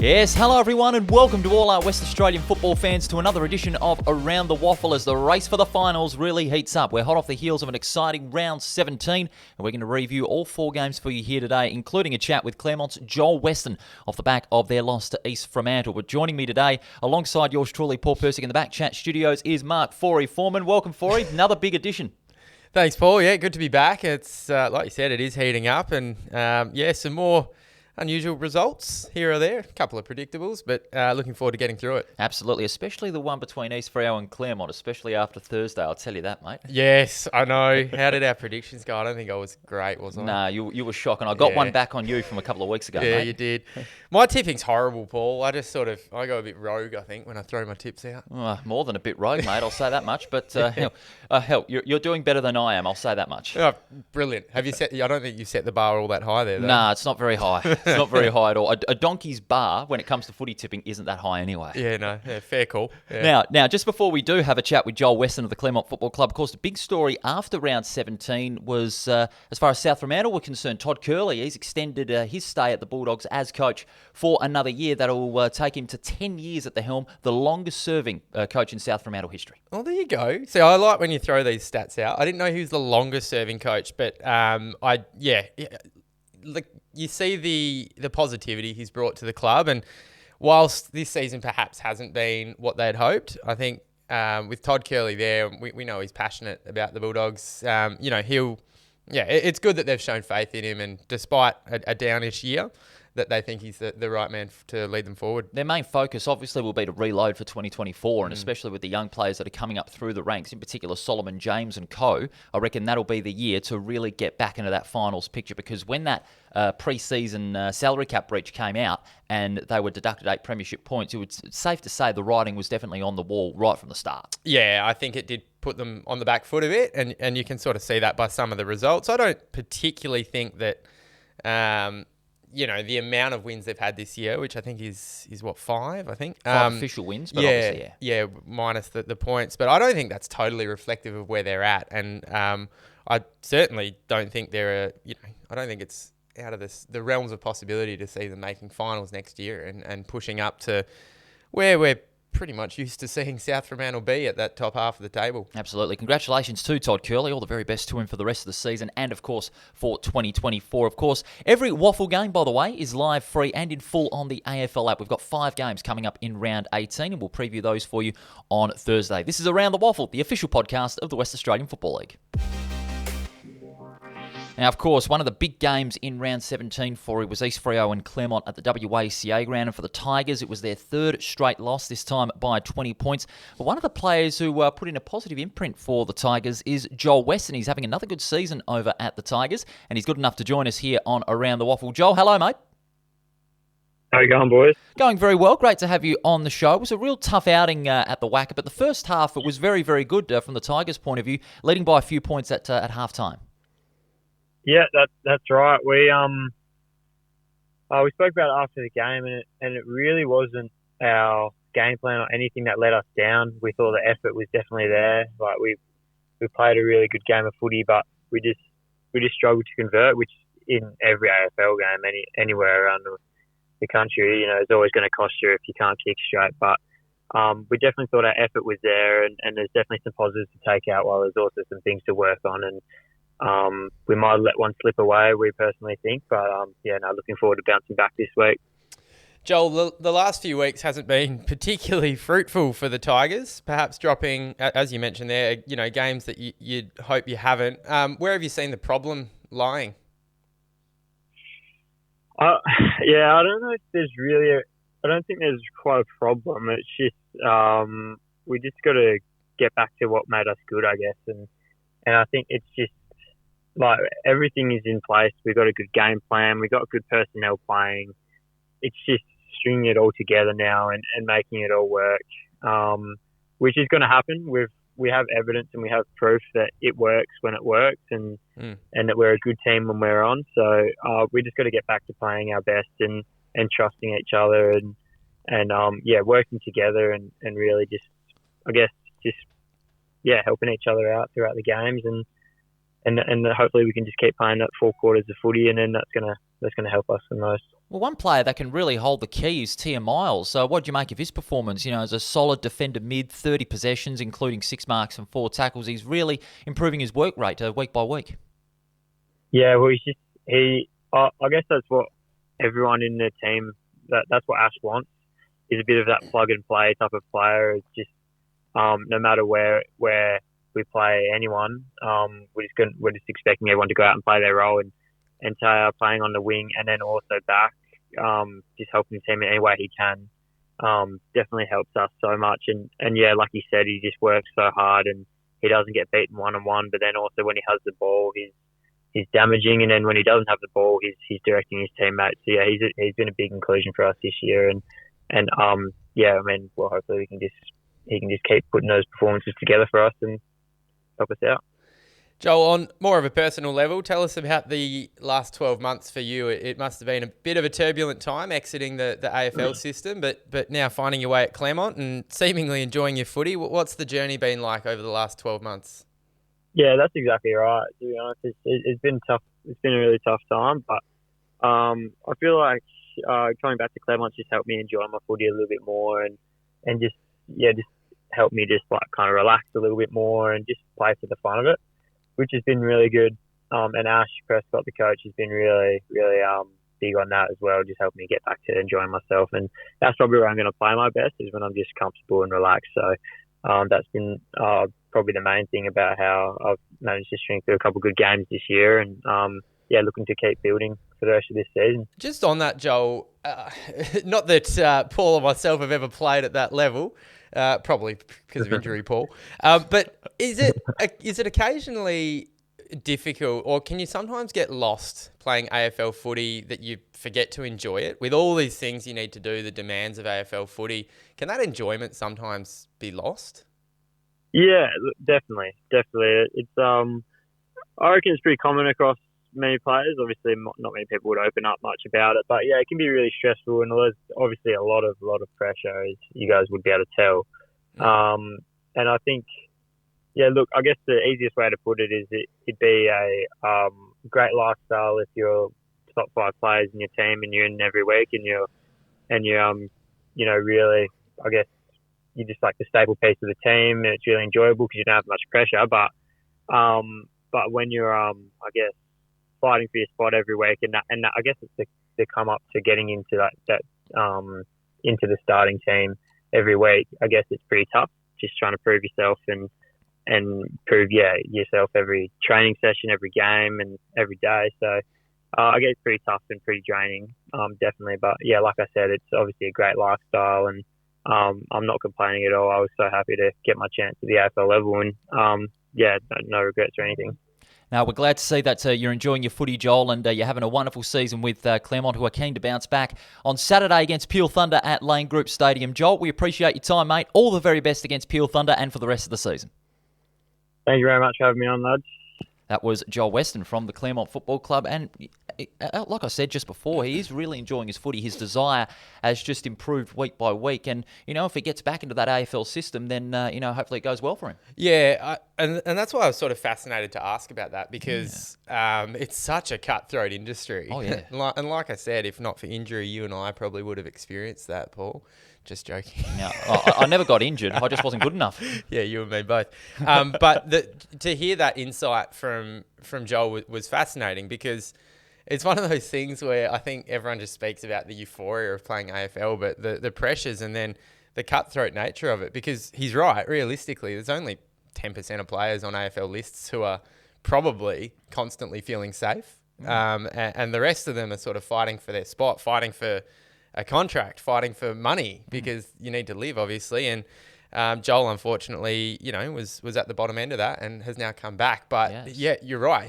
Yes, hello everyone and welcome to all our West Australian football fans to another edition of Around the WAFL as the race for the finals really heats up. We're hot off the heels of an exciting round 17 and we're going to review all four games for you here today, including a chat with Claremont's Joel Weston off the back of their loss to East Fremantle. But joining me today, alongside yours truly, Paul Persick in the BackChat studios, is Mark Forey Foreman. Welcome, Forey. Another big edition. Thanks, Paul. Yeah, good to be back. It's like you said, it is heating up, and some more unusual results here or there. A couple of predictables, but looking forward to getting through it. Absolutely, especially the one between East Fremantle and Claremont, especially after Thursday. I'll tell you that, mate. Yes, I know. How did our predictions go? I don't think I was great, was I? Nah, you were shocking. I got one back on you from a couple of weeks ago, Yeah, mate. you did. My tipping's horrible, Paul. I go a bit rogue, I think, when I throw my tips out. More than a bit rogue, mate. I'll say that much. But hell, you're doing better than I am. I'll say that much. Oh, brilliant. Have you set? I don't think you set the bar all that high there, though. Nah, it's not very high. It's not very high at all. A donkey's bar, when it comes to footy tipping, isn't that high anyway. Yeah, fair call. Yeah. Now, just before we do have a chat with Joel Weston of the Claremont Football Club, of course, the big story after round 17 was, as far as South Fremantle were concerned, Todd Curley. He's extended his stay at the Bulldogs as coach for another year. That'll take him to 10 years at the helm, the longest-serving coach in South Fremantle history. Well, there you go. See, I like when you throw these stats out. I didn't know he was the longest-serving coach, but you see the positivity he's brought to the club, and whilst this season perhaps hasn't been what they'd hoped, I think with Todd Curley there, we know he's passionate about the Bulldogs. It's good that they've shown faith in him, and despite a downish year, that they think he's the right man to lead them forward. Their main focus obviously will be to reload for 2024, and especially with the young players that are coming up through the ranks, in particular Solomon James and co. I reckon that'll be the year to really get back into that finals picture, because when that pre-season salary cap breach came out and they were deducted 8 premiership points, it's safe to say the writing was definitely on the wall right from the start. Yeah, I think it did put them on the back foot a bit, and you can sort of see that by some of the results. I don't particularly think that the amount of wins they've had this year, which I think is 5, I think. 5 official wins, but obviously, yeah. Yeah, minus the points. But I don't think that's totally reflective of where they're at. And I certainly don't think I don't think it's out of the realms of possibility to see them making finals next year and pushing up to where we're pretty much used to seeing South Fremantle be at that top half of the table. Absolutely. Congratulations to Todd Curley. All the very best to him for the rest of the season and, of course, for 2024. Of course, every WAFL game, by the way, is live, free and in full on the AFL app. We've got 5 games coming up in round 18 and we'll preview those for you on Thursday. This is Around the WAFL, the official podcast of the West Australian Football League. Now, of course, one of the big games in round 17 for it was East Freo and Claremont at the WACA ground. And for the Tigers, it was their 3rd straight loss, this time by 20 points. But one of the players who put in a positive imprint for the Tigers is Joel Weston. He's having another good season over at the Tigers, and he's good enough to join us here on Around the WAFL. Joel, hello, mate. How you going, boys? Going very well. Great to have you on the show. It was a real tough outing at the WACA, but the first half, it was very, very good from the Tigers' point of view, leading by a few points at half-time. Yeah, that's right. We spoke about it after the game, and it really wasn't our game plan or anything that let us down. We thought the effort was definitely there. Like we played a really good game of footy, but we just struggled to convert, which in every AFL game, anywhere around the country, it's always going to cost you if you can't kick straight. But we definitely thought our effort was there, and there's definitely some positives to take out, while there's also some things to work on. And we might have let one slip away, we personally think. But, looking forward to bouncing back this week. Joel, the last few weeks hasn't been particularly fruitful for the Tigers, perhaps dropping, as you mentioned there, games that you'd hope you haven't. Where have you seen the problem lying? I don't know if there's really I don't think there's quite a problem. It's just we just got to get back to what made us good, I guess. And I think it's just like everything is in place. We've got a good game plan. We've got good personnel playing. It's just stringing it all together now and making it all work, which is going to happen. We have evidence and we have proof that it works when it works, and that we're a good team when we're on. So we just got to get back to playing our best and trusting each other and working together and really just helping each other out throughout the games and hopefully we can just keep playing that 4 quarters of footy, and then that's going to gonna help us the most. Well, one player that can really hold the key is Tia Miles. So what do you make of his performance? As a solid defender mid, 30 possessions, including 6 marks and 4 tackles. He's really improving his work rate week by week. Yeah, well, I guess that's what everyone in the team, that's what Ash wants, is a bit of that plug and play type of player. It's just no matter where we play anyone, we're just expecting everyone to go out and play their role, and Taya playing on the wing and then also back, just helping the team in any way he can, definitely helps us so much. And yeah, like you said, he just works so hard and he doesn't get beaten one-on-one, but then also when he has the ball, he's damaging, and then when he doesn't have the ball, he's directing his teammates. So yeah, he's been a big inclusion for us this year, and yeah, I mean, well, hopefully he can just keep putting those performances together for us and help us out. Joel, on more of a personal level, tell us about the last 12 months for you. It must have been a bit of a turbulent time exiting the AFL system, but now finding your way at Claremont and seemingly enjoying your footy. What's the journey been like over the last 12 months? Yeah, that's exactly right. To be honest, it's been tough. It's been a really tough time, but I feel like coming back to Claremont just helped me enjoy my footy a little bit more, and just helped me just like kind of relax a little bit more and just play for the fun of it, which has been really good. And Ash Prescott, the coach, has been really, really big on that as well, just helped me get back to enjoying myself. And that's probably where I'm going to play my best, is when I'm just comfortable and relaxed. So that's been probably the main thing about how I've managed to string through a couple of good games this year, and looking to keep building for the rest of this season. Just on that, Joel, not that Paul or myself have ever played at that level, probably because of injury, Paul. But is it occasionally difficult, or can you sometimes get lost playing AFL footy, that you forget to enjoy it? With all these things you need to do, the demands of AFL footy, can that enjoyment sometimes be lost? Yeah, definitely. It's I reckon it's pretty common across many players. Obviously, not many people would open up much about it, but yeah, it can be really stressful, and there's obviously a lot of pressure, as you guys would be able to tell. And I think, look, I guess the easiest way to put it is it'd be a great lifestyle if you're top 5 players in your team and you're in every week, and you're really, I guess, you're just like the staple piece of the team, and it's really enjoyable because you don't have much pressure. But when you're I guess fighting for your spot every week, and that I guess it's the come up to getting into that into the starting team every week. I guess it's pretty tough, just trying to prove yourself and prove yourself every training session, every game, and every day. So I guess it's pretty tough and pretty draining, definitely. But yeah, like I said, it's obviously a great lifestyle, and I'm not complaining at all. I was so happy to get my chance at the AFL level, and no regrets or anything. Now, we're glad to see that you're enjoying your footy, Joel, and you're having a wonderful season with Claremont, who are keen to bounce back on Saturday against Peel Thunder at Lane Group Stadium. Joel, we appreciate your time, mate. All the very best against Peel Thunder and for the rest of the season. Thank you very much for having me on, lads. That was Joel Weston from the Claremont Football Club, and like I said just before, he is really enjoying his footy. His desire has just improved week by week, and if he gets back into that AFL system, then hopefully it goes well for him. Yeah, and that's why I was sort of fascinated to ask about that, because it's such a cutthroat industry. Oh yeah, and like I said, if not for injury, you and I probably would have experienced that, Paul. Just joking. No, I never got injured. I just wasn't good enough. Yeah, you and me both. But to hear that insight from Joel was fascinating, because it's one of those things where I think everyone just speaks about the euphoria of playing AFL, but the pressures and then the cutthroat nature of it, because he's right. Realistically, there's only 10% of players on AFL lists who are probably constantly feeling safe. And the rest of them are sort of fighting for their spot, fighting for a contract, fighting for money, because you need to live, obviously. And Joel, unfortunately, was at the bottom end of that and has now come back. But yeah, you're right.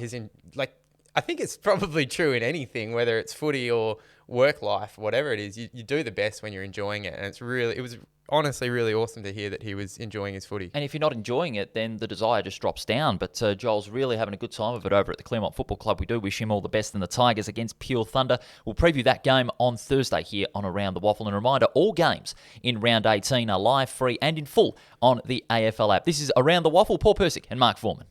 I think it's probably true in anything, whether it's footy or work life, whatever it is. You do the best when you're enjoying it, and it was honestly really awesome to hear that he was enjoying his footy. And if you're not enjoying it, then the desire just drops down. But Joel's really having a good time of it over at the Claremont Football Club. We do wish him all the best in the Tigers against Peel Thunder. We'll preview that game on Thursday here on Around the Waffle. And a reminder, all games in Round 18 are live, free and in full on the AFL app. This is Around the Waffle. Paul Persick and Mark Foreman.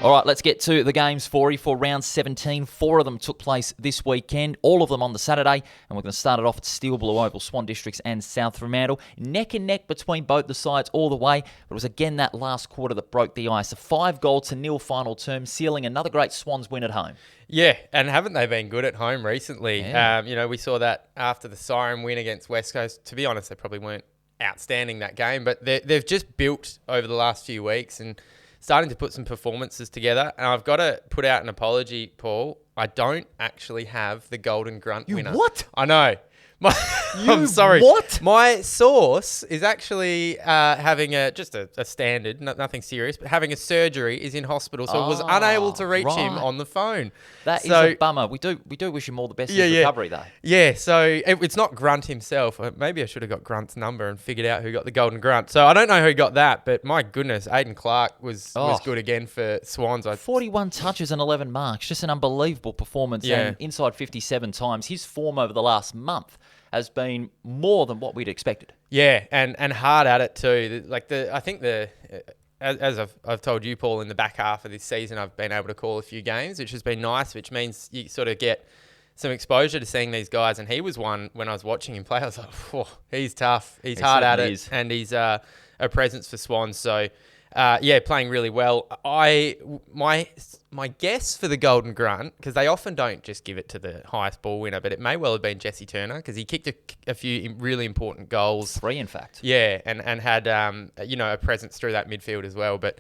All right, let's get to the games for round 17. 4 of them took place this weekend, all of them on the Saturday, and we're going to start it off at Steel Blue Oval, Swan Districts and South Fremantle. Neck and neck between both the sides all the way, but it was again that last quarter that broke the ice. A 5-0 final term, sealing another great Swans win at home. Yeah, and haven't they been good at home recently? Yeah. We saw that after the Siren win against West Coast. To be honest, they probably weren't outstanding that game, but they've just built over the last few weeks and starting to put some performances together. And I've got to put out an apology, Paul. I don't actually have the Golden Grunt winner. What? I know. I'm sorry. What? My source is actually having just a standard, nothing serious, but having a surgery, is in hospital, so was unable to reach him on the phone. That is a bummer. We do wish him all the best in his recovery, though. Yeah, so it's not Grunt himself. Maybe I should have got Grunt's number and figured out who got the Golden Grunt. So I don't know who got that, but my goodness, Aidan Clark was good again for Swans. 41 touches and 11 marks. Just an unbelievable performance. Yeah. And inside 57 times. His form over the last month has been more than what we'd expected. Yeah, and hard at it too. I think as I've told you, Paul, in the back half of this season, I've been able to call a few games, which has been nice, which means you sort of get some exposure to seeing these guys. And he was one, when I was watching him play, I was like, he's tough. He's hard at it. And he's a presence for Swans. So, playing really well. My guess for the Golden Grunt, because they often don't just give it to the highest ball winner, but it may well have been Jesse Turner, because he kicked a few really important goals. 3, in fact. Yeah, and had a presence through that midfield as well. But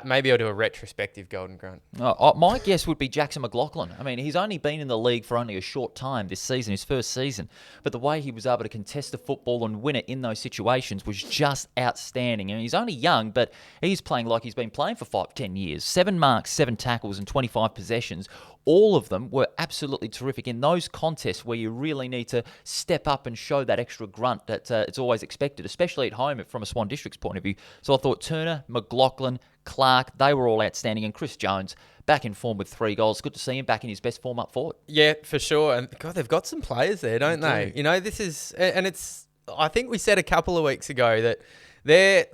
maybe I'll do a retrospective Golden Grunt. My guess would be Jackson McLaughlin. I mean, he's only been in the league for only a short time this season, his first season. But the way he was able to contest the football and win it in those situations was just outstanding. I mean, he's only young, but he's playing like he's been playing for 5-10 years. 7 marks, 7 tackles, and 25 possessions. All of them were absolutely terrific in those contests where you really need to step up and show that extra grunt that it's always expected, especially at home from a Swan District's point of view. So I thought Turner, McLaughlin, Clark, they were all outstanding. And Chris Jones, back in form with 3 goals. Good to see him back in his best form up forward. Yeah, for sure. And God, they've got some players there, don't they? You know, this is, and it's, I think we said a couple of weeks ago that their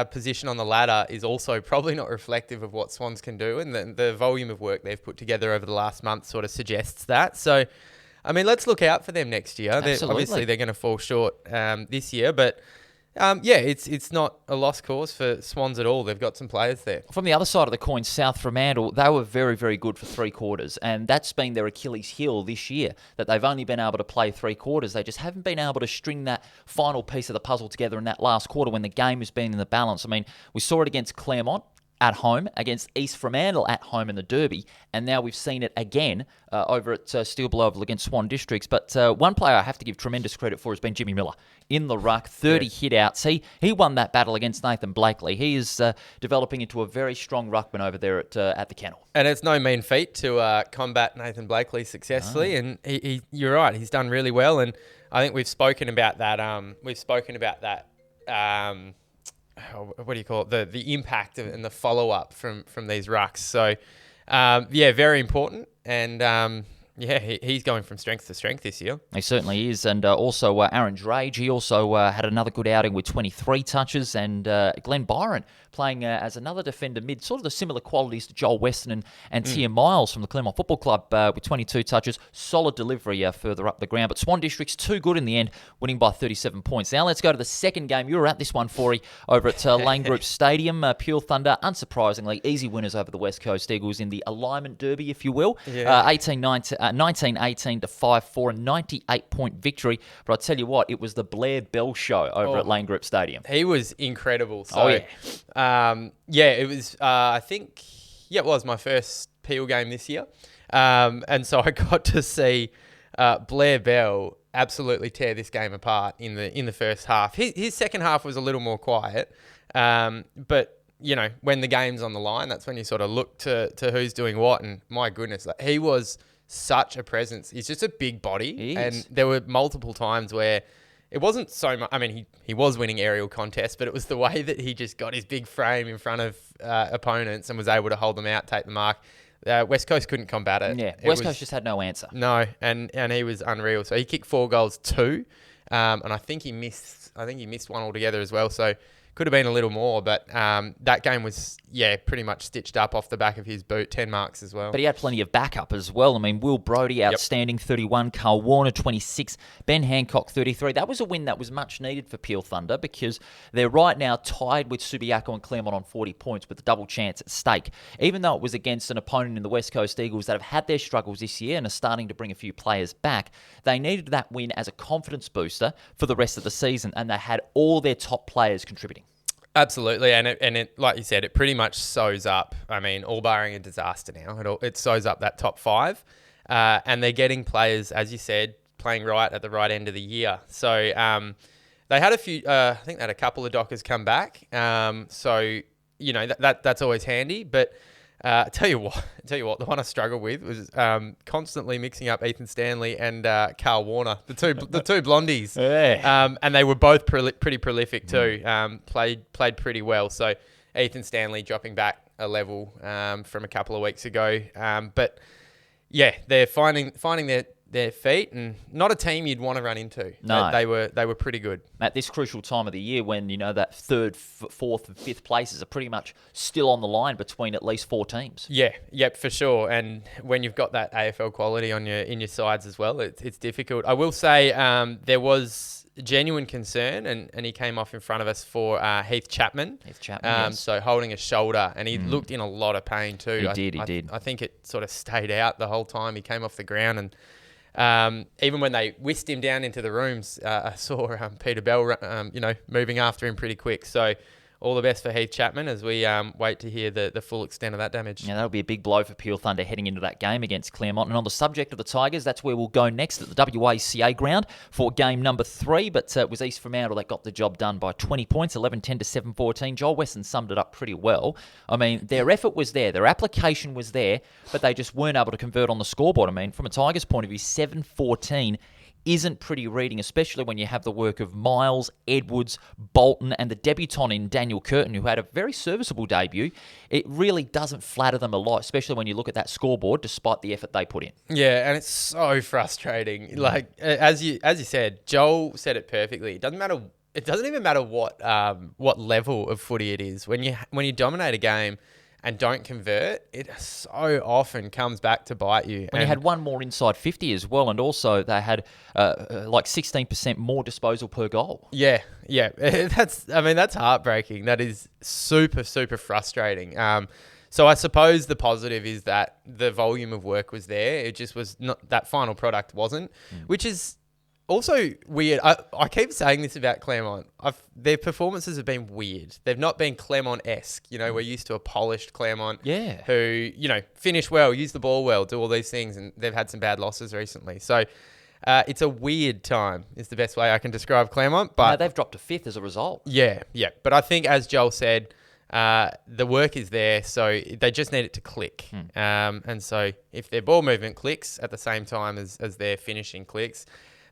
position on the ladder is also probably not reflective of what Swans can do, and the volume of work they've put together over the last month sort of suggests that. So, I mean, let's look out for them next year. Obviously, they're going to fall short this year, but it's not a lost cause for Swans at all. They've got some players there. From the other side of the coin, South Fremantle, they were very, very good for 3 quarters, and that's been their Achilles heel this year, that they've only been able to play 3 quarters. They just haven't been able to string that final piece of the puzzle together in that last quarter when the game has been in the balance. I mean, we saw it against Claremont at home, against East Fremantle at home in the Derby, and now we've seen it again over at Steel Blue Oval against Swan Districts. But one player I have to give tremendous credit for has been Jimmy Miller in the ruck, 30 hit-outs. He won that battle against Nathan Blakely. He is developing into a very strong ruckman over there at the Kennel. And it's no mean feat to combat Nathan Blakely successfully, and you're right, he's done really well, and I think we've spoken about that. What do you call it? The impact and the follow-up from these rucks. So, very important. And, he's going from strength to strength this year. He certainly is. And also Aaron Drage, he also had another good outing with 23 touches. And Glenn Byron playing as another defender mid, sort of the similar qualities to Joel Weston and Tia Miles from the Claremont Football Club with 22 touches. Solid delivery further up the ground. But Swan District's too good in the end, winning by 37 points. Now let's go to the second game. You were at this one, Forey, over at Lane Group Stadium. Pure Thunder, unsurprisingly, easy winners over the West Coast Eagles in the alignment derby, if you will. 19-18 to 5-4, a 98-point victory. But I tell you what, it was the Blair Bell show over at Lane Group Stadium. He was incredible. So, it was, I think, it was my first Peel game this year. And so I got to see Blair Bell absolutely tear this game apart in the first half. His second half was a little more quiet, but when the game's on the line, that's when you sort of look to who's doing what. And my goodness, he was such a presence. He's just a big body, and there were multiple times where it wasn't so much. I mean, he was winning aerial contests, but it was the way that he just got his big frame in front of opponents and was able to hold them out, take the mark. West Coast couldn't combat it. Yeah, West Coast just had no answer. No, and he was unreal. So he kicked 4 goals, 2, and I think he missed one altogether as well. So Could have been a little more, but that game was, pretty much stitched up off the back of his boot, 10 marks as well. But he had plenty of backup as well. I mean, Will Brodie, outstanding, 31. Carl Warner, 26. Ben Hancock, 33. That was a win that was much needed for Peel Thunder because they're right now tied with Subiaco and Claremont on 40 points with a double chance at stake. Even though it was against an opponent in the West Coast Eagles that have had their struggles this year and are starting to bring a few players back, they needed that win as a confidence booster for the rest of the season, and they had all their top players contributing. Absolutely, and it like you said, it pretty much sews up. I mean, all barring a disaster now, it sews up that top 5, and they're getting players, as you said, playing right at the right end of the year. So they had a few. I think they had a couple of Dockers come back. So that's always handy. But tell you what, the one I struggled with was constantly mixing up Ethan Stanley and Carl Warner, the two blondies. Yeah. And they were both pretty prolific too. Played pretty well. So Ethan Stanley dropping back a level from a couple of weeks ago. But yeah, they're finding their feet, and not a team you'd want to run into. No. They were pretty good. At this crucial time of the year when, that 3rd, 4th and 5th places are pretty much still on the line between at least 4 teams. Yeah, yep, for sure. And when you've got that AFL quality in your sides as well, it's difficult. I will say there was genuine concern, and he came off in front of us for Heath Chapman. Yes. So holding a shoulder, and he looked in a lot of pain too. He did. I think it sort of stayed out the whole time. He came off the ground, and even when they whisked him down into the rooms, I saw Peter Bell, moving after him pretty quick. So all the best for Heath Chapman as we wait to hear the full extent of that damage. Yeah, that'll be a big blow for Peel Thunder heading into that game against Claremont. And on the subject of the Tigers, that's where we'll go next at the WACA ground for game number 3. But it was East Fremantle that got the job done by 20 points, 11-10 to 7-14. Joel Weston summed it up pretty well. I mean, their effort was there, their application was there, but they just weren't able to convert on the scoreboard. I mean, from a Tigers point of view, 7-14 isn't pretty reading, especially when you have the work of Miles, Edwards, Bolton, and the debutant in Daniel Curtin, who had a very serviceable debut. It really doesn't flatter them a lot, especially when you look at that scoreboard, despite the effort they put in. Yeah, and it's so frustrating. Like, as you said, Joel said it perfectly. It doesn't matter. It doesn't even matter what level of footy it is. When you dominate a game and don't convert, it so often comes back to bite you. When you had one more inside 50 as well, and also they had like 16% more disposal per goal. Yeah. That's heartbreaking. That is super, super frustrating. So I suppose the positive is that the volume of work was there. It just was not, that final product wasn't, which is also weird. I keep saying this about Claremont. Their performances have been weird. They've not been Claremont-esque. We're used to a polished Claremont who, finish well, use the ball well, do all these things, and they've had some bad losses recently. So it's a weird time is the best way I can describe Claremont. But they've dropped to 5th as a result. Yeah. But I think, as Joel said, the work is there, so they just need it to click. And so if their ball movement clicks at the same time as their finishing clicks,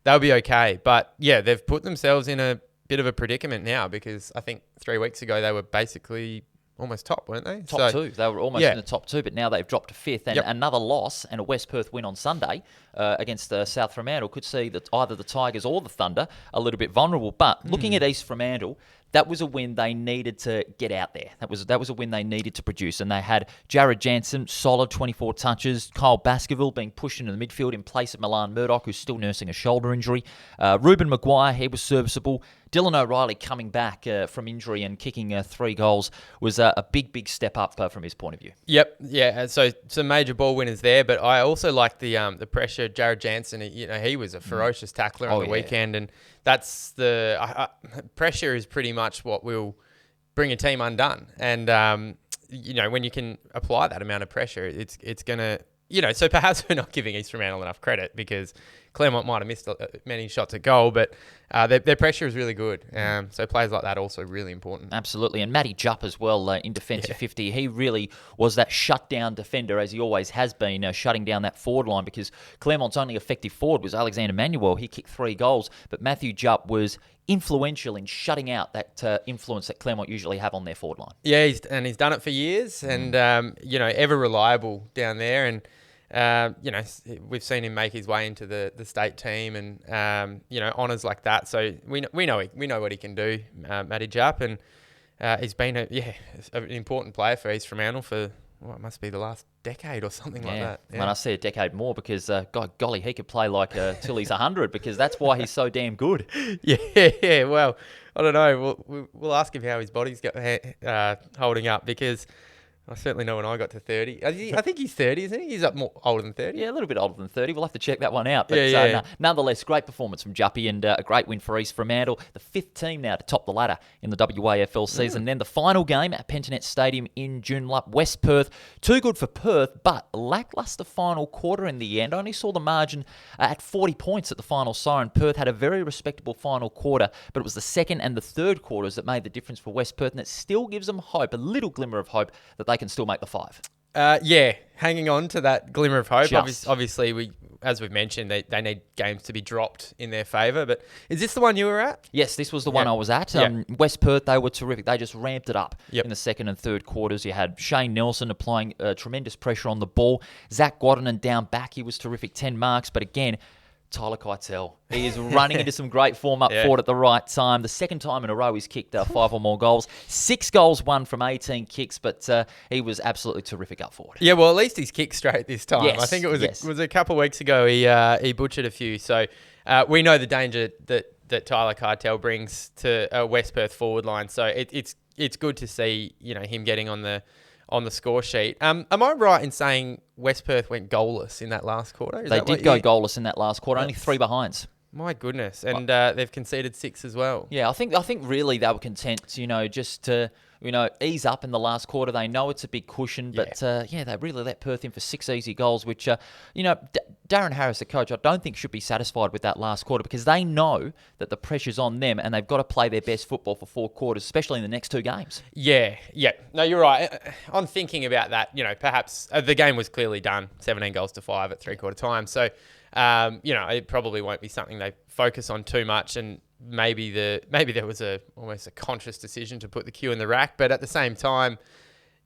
they'll be okay. But yeah, they've put themselves in a bit of a predicament now, because I think 3 weeks ago they were basically almost top, weren't they? Top 2. They were almost in the top 2, but now they've dropped to 5th. And another loss and a West Perth win on Sunday against South Fremantle could see that either the Tigers or the Thunder a little bit vulnerable. But looking at East Fremantle, that was a win they needed to get out there. That was a win they needed to produce. And they had Jared Jansen, solid 24 touches. Kyle Baskerville being pushed into the midfield in place of Milan Murdoch, who's still nursing a shoulder injury. Ruben Maguire, he was serviceable. Dylan O'Reilly coming back from injury and kicking 3 goals was a big step up from his point of view. Yep, yeah. So some major ball winners there, but I also like the pressure. Jared Jansen, he was a ferocious tackler on the weekend, and that's the pressure is pretty much what will bring a team undone. And when you can apply that amount of pressure, it's gonna. So perhaps we're not giving East Fremantle enough credit, because Claremont might have missed many shots at goal, but their pressure is really good. So players like that are also really important. Absolutely. And Matty Jupp as well in defensive 50. He really was that shutdown defender, as he always has been, shutting down that forward line, because Claremont's only effective forward was Alexander Manuel. He kicked 3 goals, but Matthew Jupp was influential in shutting out that influence that Claremont usually have on their forward line. Yeah, he's done it for years, and ever reliable down there. And we've seen him make his way into the state team, and honours like that. So we know what he can do, Matty Jupp, and he's been an important player for East Fremantle for it must be the last decade or something like that. Yeah. When I say a decade more, because God, golly, he could play like till he's 100, because that's why he's so damn good. Yeah. Well, I don't know. We'll ask him how his body's holding up, because I certainly know when I got to 30. I think he's 30, isn't he? He's older than 30. Yeah, a little bit older than 30. We'll have to check that one out. But nonetheless, great performance from Juppie, and a great win for East Fremantle. The 5th team now to top the ladder in the WAFL season. Then the final game at Pentanet Stadium in Joondalup, West Perth. Too good for Perth, but lacklustre final quarter in the end. I only saw the margin at 40 points at the final siren. Perth had a very respectable final quarter, but it was the second and the third quarters that made the difference for West Perth, and it still gives them hope, a little glimmer of hope, that they can still make the 5. Hanging on to that glimmer of hope. Just. Obviously, as we've mentioned, they need games to be dropped in their favour. But is this the one you were at? Yes, this was the one I was at. West Perth, they were terrific. They just ramped it up in the second and third quarters. You had Shane Nelson applying tremendous pressure on the ball. Zach Guadanin down back, he was terrific, 10 marks. But again, Tyler Keitel, he is running into some great form up forward at the right time. The second time in a row he's kicked 5 or more goals. 6 goals won from 18 kicks, but he was absolutely terrific up forward. Yeah, well, at least he's kicked straight this time. Yes, I think it was a couple of weeks ago he butchered a few. So we know the danger that Tyler Keitel brings to a West Perth forward line. So it's good to see him getting on the score sheet. Am I right in saying West Perth went goalless in that last quarter? They did go goalless in that last quarter, only 3 behinds. My goodness. And they've conceded 6 as well. Yeah, I think really they were content, just to ease up in the last quarter. They know it's a big cushion, but they really let Perth in for 6 easy goals, which, Darren Harris, the coach, I don't think should be satisfied with that last quarter, because they know that the pressure's on them and they've got to play their best football for 4 quarters, especially in the next 2 games. Yeah. No, you're right. I'm thinking about that. Perhaps the game was clearly done, 17 goals to 5 at 3-quarter time. So, it probably won't be something they focus on too much, and maybe there was almost a conscious decision to put the cue in the rack, but at the same time,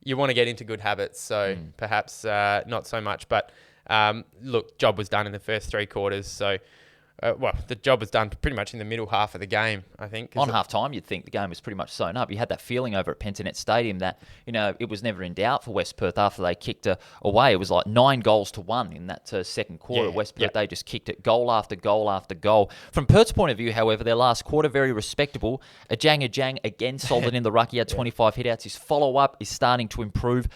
you want to get into good habits, so perhaps not so much. But look, job was done in the first 3 quarters, so the job was done pretty much in the middle half of the game, I think. On half-time, you'd think the game was pretty much sewn up. You had that feeling over at Pentanet Stadium that, it was never in doubt for West Perth after they kicked away. It was like 9 goals to 1 in that second quarter. West Perth, they just kicked it goal after goal after goal. From Perth's point of view, however, their last quarter, very respectable. Ajang, again, solid in the ruck. He had 25 hitouts. His follow-up is starting to improve.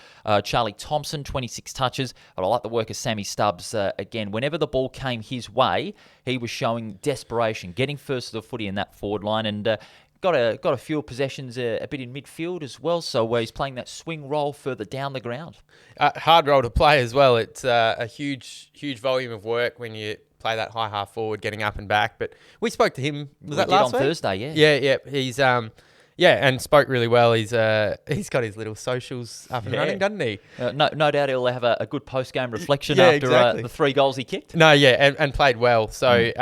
Charlie Thompson, 26 touches. But I like the work of Sammy Stubbs again. Whenever the ball came his way, he was showing desperation, getting first to the footy in that forward line, and got a few possessions a bit in midfield as well. So he's playing that swing role further down the ground. Hard role to play as well. It's a huge volume of work when you play that high half forward, getting up and back. But we spoke to him. Was that last week? On Thursday? Yeah. He's and spoke really well. He's got his little socials up and running, doesn't he? No doubt he'll have a good post-game reflection after the 3 goals he kicked. No, and played well. So,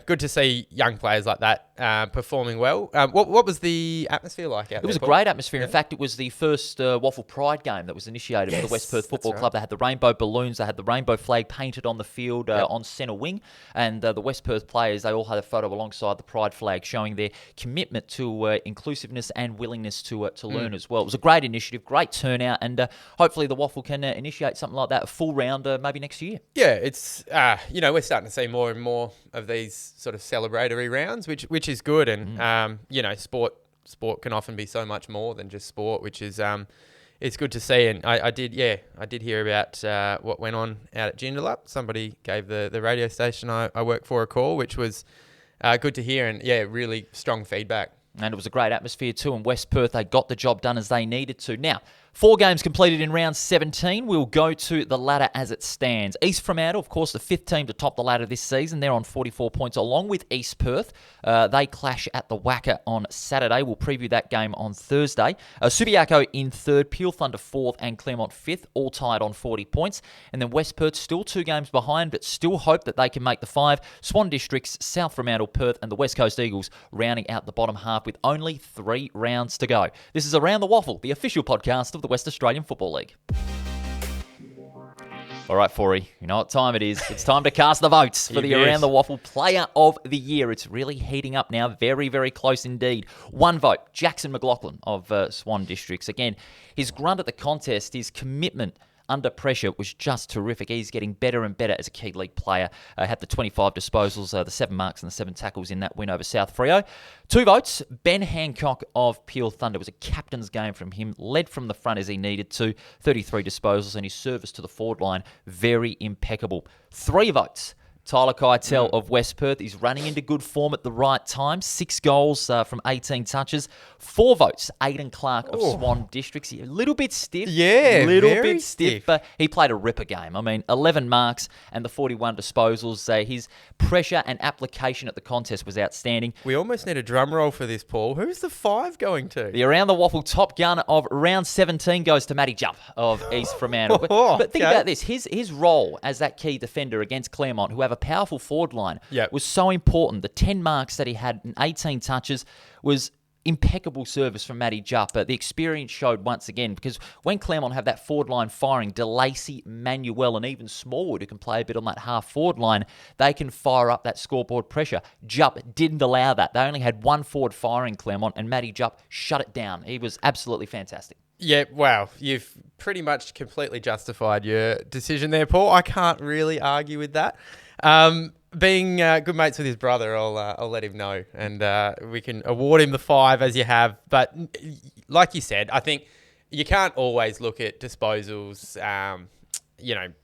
good to see young players like that performing well. What was the atmosphere like out there? It was a great atmosphere. In fact, it was the first WAFL Pride game that was initiated for the West Perth Football Club. They had the rainbow balloons. They had the rainbow flag painted on the field on centre wing. And the West Perth players, they all had a photo alongside the Pride flag showing their commitment to inclusiveness and willingness to learn as well. It was a great initiative, great turnout, and hopefully the WAFL can initiate something like that, a full round maybe next year. Yeah, it's, we're starting to see more and more of these sort of celebratory rounds, which is good. And, sport can often be so much more than just sport, which is it's good to see. And I did hear about what went on out at Joondalup. Somebody gave the radio station I work for a call, which was good to hear. And, really strong feedback. And it was a great atmosphere too. In West Perth, they got the job done as they needed to. Now, 4 games completed in round 17. We'll go to the ladder as it stands. East Fremantle, of course, the 5th team to top the ladder this season. They're on 44 points along with East Perth. They clash at the Wacker on Saturday. We'll preview that game on Thursday. Subiaco in 3rd, Peel Thunder 4th, and Claremont 5th, all tied on 40 points. And then West Perth still 2 games behind, but still hope that they can make the 5. Swan Districts, South Fremantle, Perth, and the West Coast Eagles rounding out the bottom half with only 3 rounds to go. This is Around the WAFL, the official podcast of the West Australian Football League. All right, Forey, you know what time it is. It's time to cast the votes for the Around the Waffle Player of the Year. It's really heating up now. Very, very close indeed. One vote, Jackson McLaughlin of Swan Districts. Again, his grunt at the contest, his commitment under pressure was just terrific. He's getting better and better as a key league player. Had the 25 disposals, the 7 marks and the 7 tackles in that win over South Freo. 2 votes, Ben Hancock of Peel Thunder. It was a captain's game from him. Led from the front as he needed to. 33 disposals and his service to the forward line, very impeccable. 3 votes. Tyler Keitel of West Perth is running into good form at the right time. 6 goals from 18 touches. 4 votes. Aidan Clark of Swan Districts. A little bit stiff. Yeah, a little very bit stiff. But he played a ripper game. I mean, 11 marks and the 41 disposals. His pressure and application at the contest was outstanding. We almost need a drum roll for this, Paul. Who's the 5 going to? The Around the Waffle top gun of round 17 goes to Matty Jupp of East Fremantle. But think about this. His role as that key defender against Claremont, who have a powerful forward line, was so important. The 10 marks that he had in 18 touches was impeccable service from Matty Jupp. The experience showed once again, because when Claremont have that forward line firing, DeLacy, Manuel, and even Smallwood, who can play a bit on that half forward line, they can fire up that scoreboard pressure. Jupp didn't allow that. They only had 1 forward firing, Claremont, and Matty Jupp shut it down. He was absolutely fantastic. Yeah, wow. You've pretty much completely justified your decision there, Paul. I can't really argue with that. Being good mates with his brother, I'll let him know, and we can award him the 5 as you have. But like you said, I think you can't always look at disposals,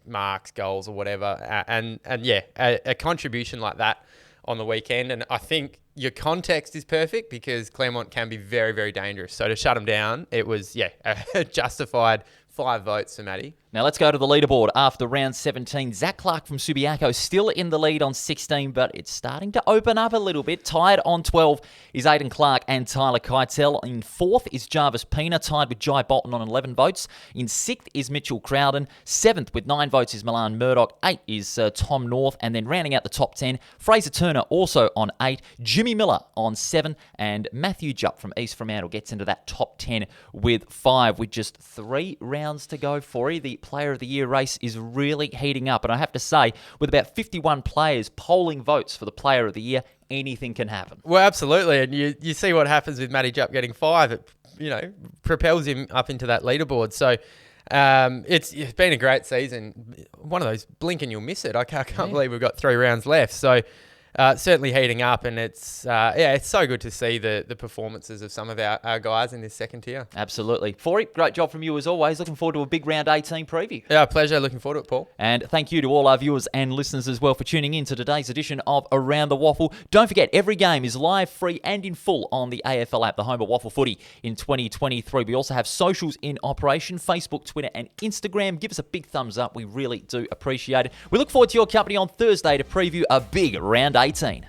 marks, goals, or whatever, and a contribution like that on the weekend. And I think your context is perfect because Claremont can be very, very dangerous. So to shut him down, it was a justified 5 votes for Matty. Now let's go to the leaderboard after round 17. Zach Clark from Subiaco still in the lead on 16, but it's starting to open up a little bit. Tied on 12 is Aidan Clark and Tyler Keitel. In 4th is Jarvis Pina, tied with Jai Bolton on 11 votes. In 6th is Mitchell Crowden. 7th with 9 votes is Milan Murdoch. 8 is Tom North. And then rounding out the top 10, Fraser Turner also on 8. Jimmy Miller on 7. And Matthew Jupp from East Fremantle gets into that top 10 with 5. With just 3 rounds to go for you, the Player of the Year race is really heating up. And I have to say, with about 51 players polling votes for the Player of the Year, anything can happen. Well, absolutely. And you see what happens with Matty Jupp getting 5. It, propels him up into that leaderboard. So it's been a great season. One of those blink and you'll miss it. I can't believe we've got 3 rounds left. So certainly heating up, and it's so good to see the performances of some of our guys in this second tier. Absolutely. Forey, great job from you as always. Looking forward to a big round 18 preview. Yeah, pleasure. Looking forward to it, Paul. And thank you to all our viewers and listeners as well for tuning in to today's edition of Around the Waffle. Don't forget, every game is live, free and in full on the AFL app, the home of Waffle Footy in 2023. We also have socials in operation, Facebook, Twitter and Instagram. Give us a big thumbs up. We really do appreciate it. We look forward to your company on Thursday to preview a big round 18.